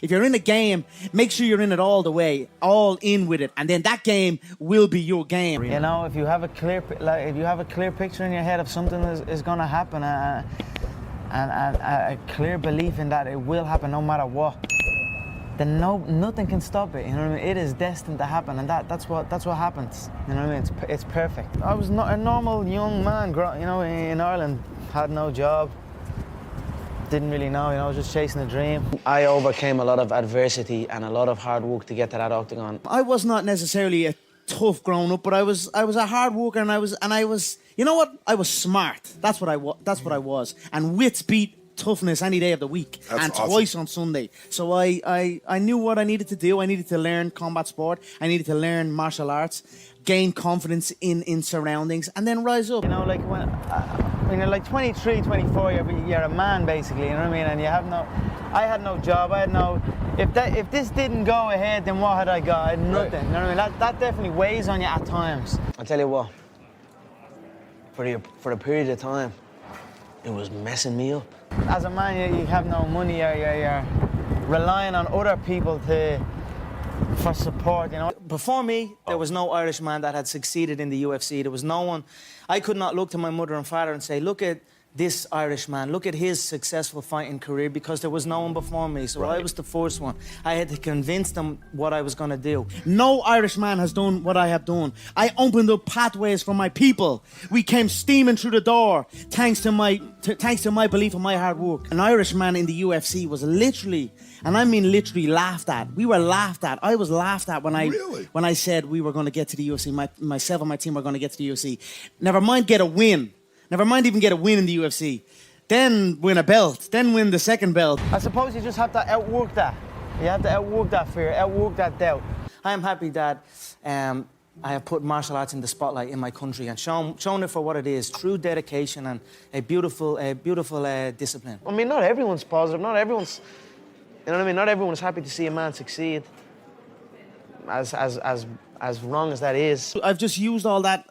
If you're in a game, make sure you're in it all the way, all in with it, and then that game will be your game. You know, if you have a clear picture in your head of something is going to happen, and a clear belief in that it will happen no matter what, then nothing can stop it. You know what I mean? It is destined to happen, and that's what happens. You know what I mean? It's perfect. I was not a normal young man, you know, in Ireland, had no job, didn't really know. You know, I was just chasing a dream. I overcame a lot of adversity and a lot of hard work to get to that octagon. I was not necessarily a tough grown up, but I was a hard worker, and I was. You know what? I was smart. That's what I was. And wits beat toughness any day of the week. That's and awesome. Twice on Sunday. So I knew what I needed to do. I needed to learn combat sport. I needed to learn martial arts, gain confidence in surroundings, and then rise up. You know, like when you're like 23, 24, you're a man basically. You know what I mean? And I had no job. I had no. If this didn't go ahead, then what had I got? I had nothing. Right. You know what I mean? That definitely weighs on you at times. I'll tell you what. For a period of time, it was messing me up. As a man, you have no money. You're relying on other people for support. You know. Before me, there was no Irish man that had succeeded in the UFC. There was no one. I could not look to my mother and father and say, look at this Irish man, look at his successful fighting career, because there was no one before me. So I was the first one. I had to convince them what I was going to do. No Irish man has done what I have done. I opened up pathways for my people. We came steaming through the door thanks to my belief and my hard work. An Irishman in the UFC was literally, and I mean literally, laughed at. We were laughed at. I was laughed at when I said we were going to get to the UFC. Myself and my team were going to get to the UFC. Never mind get a win. Never mind even get a win in the UFC. Then win a belt. Then win the second belt. I suppose you just have to outwork that. You have to outwork that fear, outwork that doubt. I am happy that I have put martial arts in the spotlight in my country and shown it for what it is, true dedication and a beautiful discipline. I mean, not everyone's positive. Not everyone's, you know what I mean? Not everyone's happy to see a man succeed. As wrong as that is. I've just used all that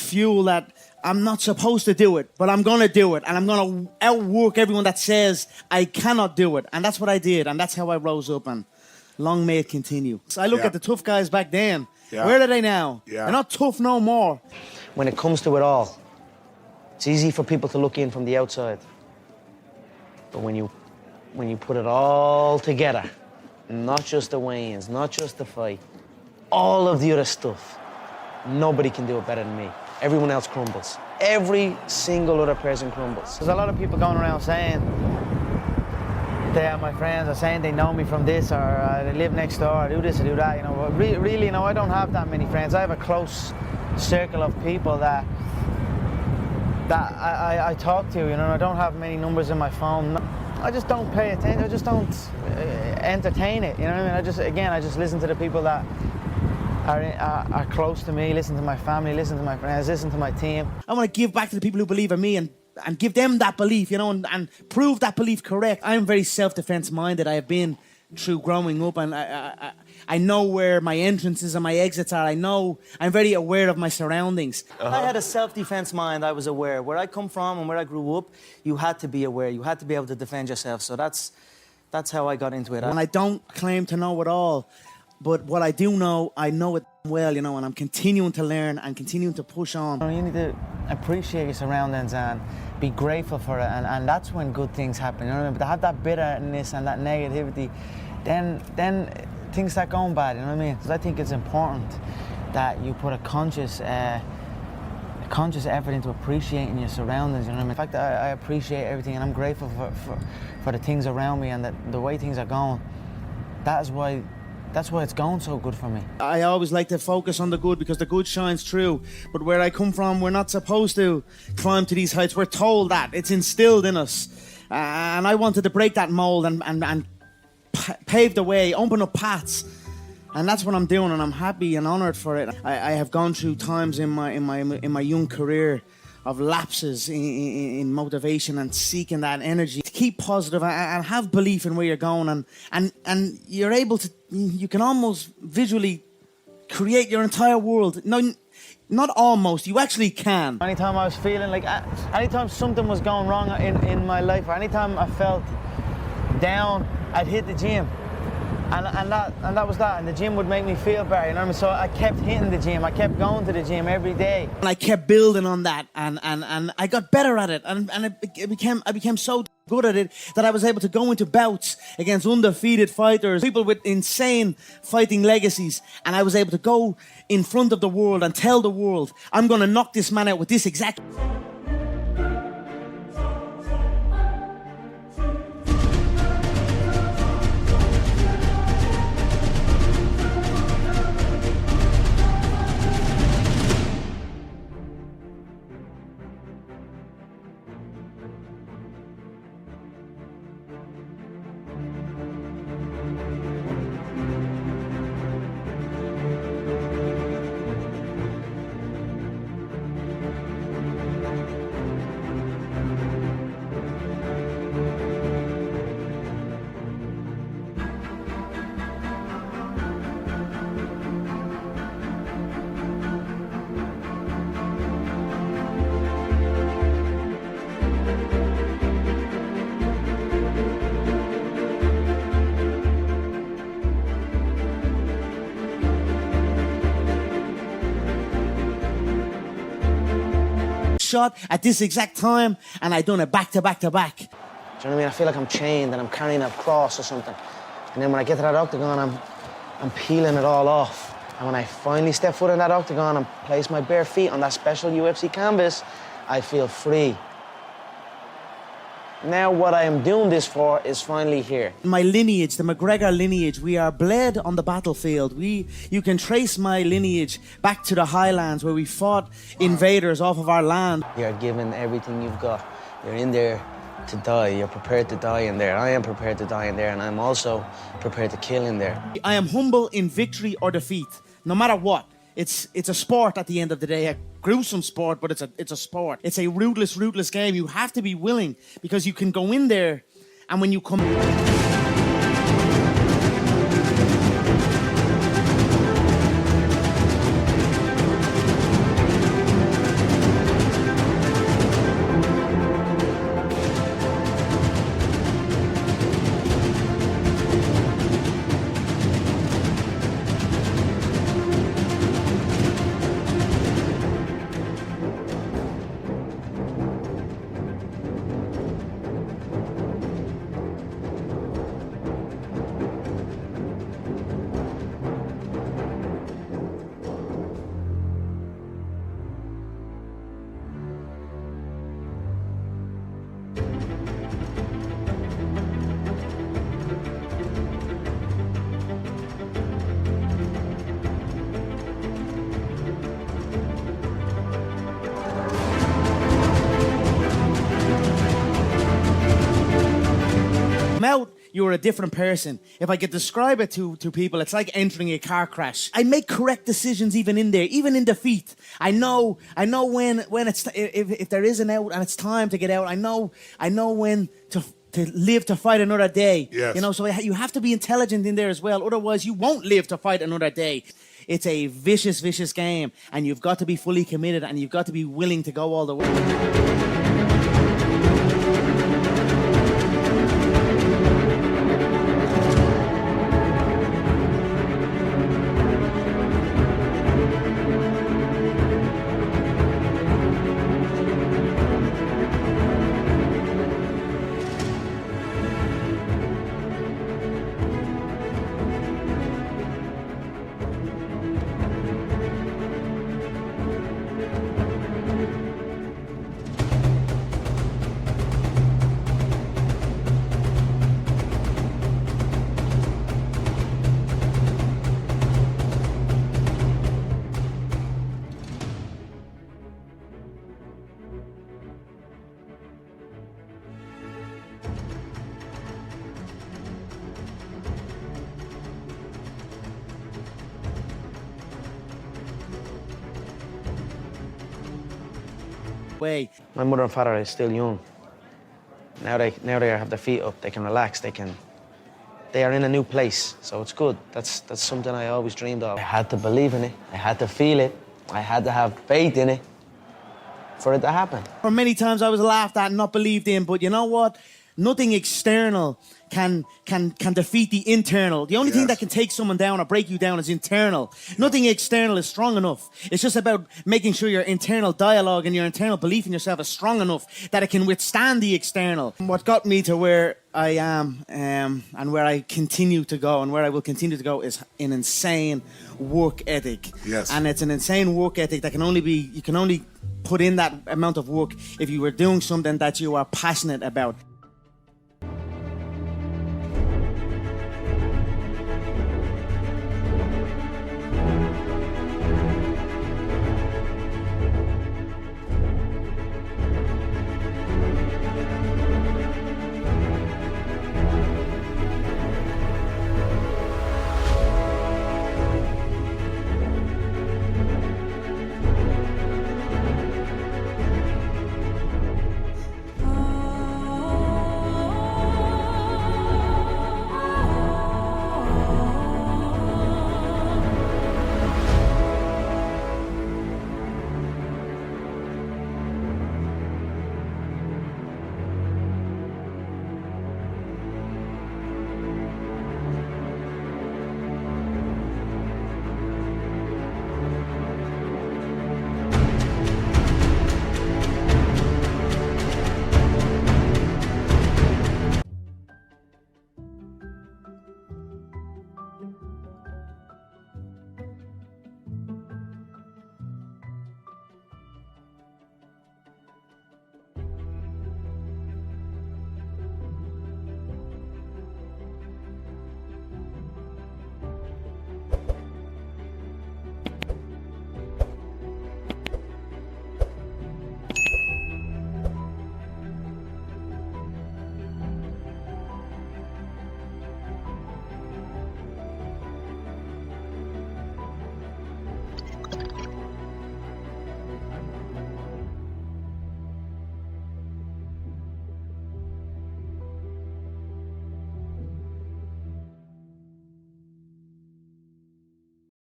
fuel that I'm not supposed to do it, but I'm going to do it, and I'm going to outwork everyone that says I cannot do it. And that's what I did, and that's how I rose up, and long may it continue. So I look at the tough guys back then. Yeah. Where are they now? Yeah. They're not tough no more. When it comes to it all, it's easy for people to look in from the outside. But when you put it all together, not just the weigh-ins, not just the fight, all of the other stuff, nobody can do it better than me. Everyone else crumbles. Every single other person crumbles. There's a lot of people going around saying they are my friends, or saying they know me from this, or they live next door, or do this or do that. You know, but really, you know, I don't have that many friends. I have a close circle of people that I talk to. You know, I don't have many numbers in my phone. I just don't pay attention. I just don't entertain it. You know what I mean? I just listen to the people that are close to me, listen to my family, listen to my friends, listen to my team. I want to give back to the people who believe in me and give them that belief, you know, and prove that belief correct. I'm very self-defense minded. I have been through growing up, and I know where my entrances and my exits are. I'm very aware of my surroundings. I had a self-defense mind. I was aware. Where I come from and where I grew up, you had to be aware. You had to be able to defend yourself. So that's how I got into it. And I don't claim to know it all. But what I do know, I know it well, you know, and I'm continuing to learn and continuing to push on. You need to appreciate your surroundings and be grateful for it, and that's when good things happen, you know what I mean? But to have that bitterness and that negativity, then things start going bad, you know what I mean? Because I think it's important that you put a conscious effort into appreciating your surroundings, you know what I mean? In fact, I appreciate everything, and I'm grateful for the things around me and the way things are going. That's why it's going so good for me. I always like to focus on the good, because the good shines through. But where I come from, we're not supposed to climb to these heights. We're told that. It's instilled in us. And I wanted to break that mold and pave the way, open up paths. And that's what I'm doing, and I'm happy and honoured for it. I have gone through times in my young career of lapses in motivation and seeking that energy to keep positive and have belief in where you're going, and you're able to, you can almost visually create your entire world. No, not almost, you actually can. Anytime I was feeling like, anytime something was going wrong in my life, or anytime I felt down, I'd hit the gym. And that was that. And the gym would make me feel better, you know what I mean? So I kept hitting the gym. I kept going to the gym every day. And I kept building on that, and I got better at it, and I became so good at it that I was able to go into bouts against undefeated fighters, people with insane fighting legacies, and I was able to go in front of the world and tell the world, I'm going to knock this man out with this exact... shot at this exact time, and I done it back to back to back. Do you know what I mean? I feel like I'm chained and I'm carrying a cross or something. And then when I get to that octagon, I'm peeling it all off. And when I finally step foot in that octagon and place my bare feet on that special UFC canvas, I feel free. Now what I am doing this for is finally here. My lineage, the McGregor lineage, we are bled on the battlefield. You can trace my lineage back to the highlands where we fought invaders off of our land. You're given everything you've got. You're in there to die. You're prepared to die in there. I am prepared to die in there, and I'm also prepared to kill in there. I am humble in victory or defeat, no matter what. It's a sport at the end of the day, a gruesome sport, but it's a sport. It's a ruthless game. You have to be willing, because you can go in there, and when you come... out, you're a different person. If I could describe it to people, it's like entering a car crash. I make correct decisions even in there, even in defeat. I know when it's if there is an out and it's time to get out. I know when to live to fight another day. Yes. You know, so you have to be intelligent in there as well. Otherwise, you won't live to fight another day. It's a vicious game, and you've got to be fully committed, and you've got to be willing to go all the way. Way. My mother and father are still young. Now they have their feet up. They can relax. They are in a new place, so it's good. That's something I always dreamed of. I had to believe in it. I had to feel it. I had to have faith in it for it to happen. For many times I was laughed at and not believed in, but you know what? nothing external can defeat the internal. The only thing that can take someone down or break you down is internal. Nothing external is strong enough. It's just about making sure your internal dialogue and your internal belief in yourself is strong enough that it can withstand the external. What got me to where I am and where I continue to go and where I will continue to go is an insane work ethic. Yes. And it's an insane work ethic that you can only put in that amount of work if you were doing something that you are passionate about.